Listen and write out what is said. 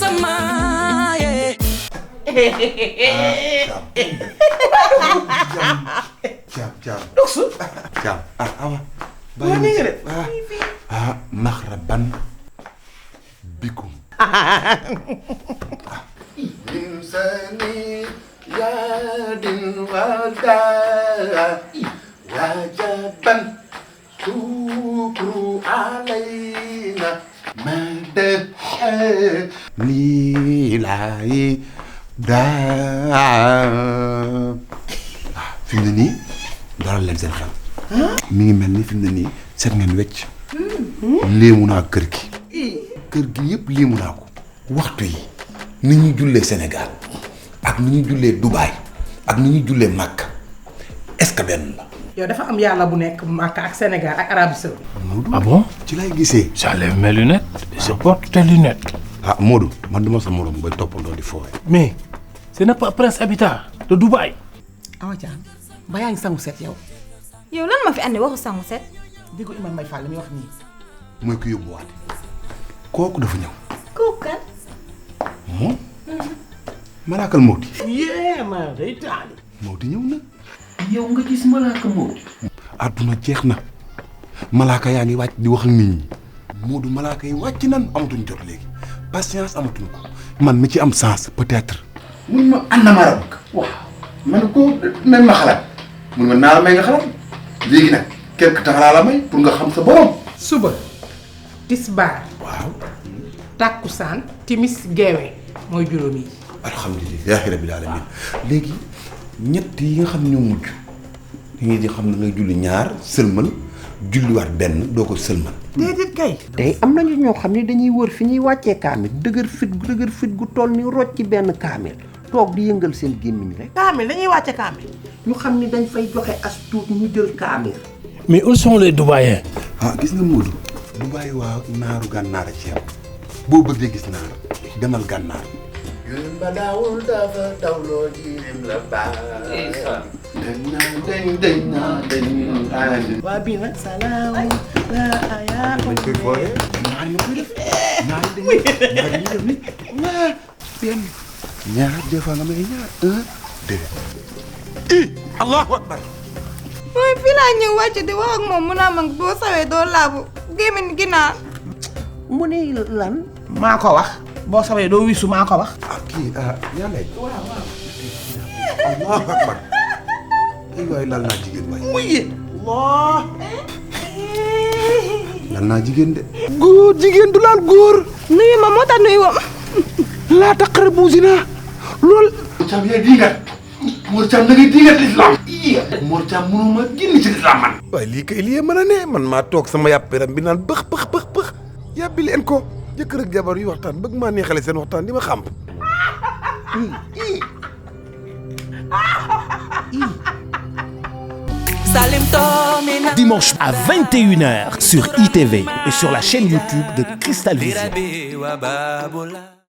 samaye Caam doksu caam awa bàyyi nga def maxraban bikum insani yadin wada wajaban sukru alayna made nilai daa fi mu ne nii dalal leen seen xel mi ngi mel ni fi mu ne nii seet ngeen wecc léemu naa kër gi yëpp léemu naa ko waxtu yi ni ñuy jullee Sénégal ak ni ñuy jullee Dubaï ak ni ñuy jullee Makka est-ce que benn la. yow dafa am yàlla bu nekk Makka ak Sénégal ak Arabie Saoudite. Ah bon? ci lay gisee. J'enlève mes lunettes et je porte tes lunettes. Ah Modou man duma sa morom bay toppandoo di foowe. Mais ce n'est pas Prince Habitat de Dubaï. Awa Thiam ba yaa ngi sangu set yow. yow lan ma fi andi waxu sangu set. déggu Imam Mbaye Fall li muy wax nii. mooy ko yóbbuwaate kooku dafa ñëw. kooku kan. moom. malaakal Mawti. yee ma day taali. Mawti ñëw na. yow nga gis malaaka Mawti. àdduna jeex na malaaka yaa ngi wàcc di wax ak nit ñi Modou malaaka yi wàcc nan amatuñ jot léegi patience amatuñ ko man mi ci am sens peut-être. mun ma ànd ma rabak waaw man ko même ma xalaat mun ma naa la may nga xalaat léegi nag quelque temps laa la may pour nga xam sa borom. suba tisbaar waaw. takkusaan timis geewe mooy juróomi yi. alhamdulilah rabbil alamin léegi ñett yi nga xam ñoo mujj da ngay di xam ne ngay julli ñaar sëlmal julliwaat benn doo ko sëlmal. déedéet kay. tey am nañu ñoo xam ne dañuy wër fi ñuy wàccee kaamil dëgër fit gu toll ni rocc ci benn kaamil toog di yëngal seen gémmiñ rek. kaamil dañuy wàcce kaamil. ñu xam ni dañ fay joxe as tuut ñu jël kaamil. Mais où sont les Dubaïens? ah gis nga Modou Dubaï waa naaru gànnaar a ci am boo bëggee gis naar demal gànnaar. yéen ba daawul dafa dawloo jirim la baax. waa bii nag salaam. dañ koy fooyee ñaar ñu koy def ñaar dañuy def ni ñaar benn ñaar des fois nga may ñaar un deux allahu akbar. mooy fii laa ñëw wàcc di wax ak moom mu naa mag boo sawee doo laabu gémmiñ ginaar. mu ne lan. maa ko wax. boo sawee doo wisu maa ko wax. ah kii yàlla yi. allahu akbar. ay waay lal naa jigéen waay. muy Allah. lal naa jigéen de. góor jigéen du laal góor. nuyu ma moo tax nuyu wam. laa taqrabu zina lool. Mor Thiam yaay diingat Mor Thiam da ngay diingat l'islam. Mor Thiam mënoo ma génn ci l'islam man. waaye lii kay lii mën a ne man maa toog sama yàppiram bi naan bëx yàbbi leen ko jëkkër ak jabar yu waxtaan bëgg maa neexale seen waxtaan di ma xàmp. Dimanche à 21h sur ITV et sur la chaîne YouTube de Cristal Vision.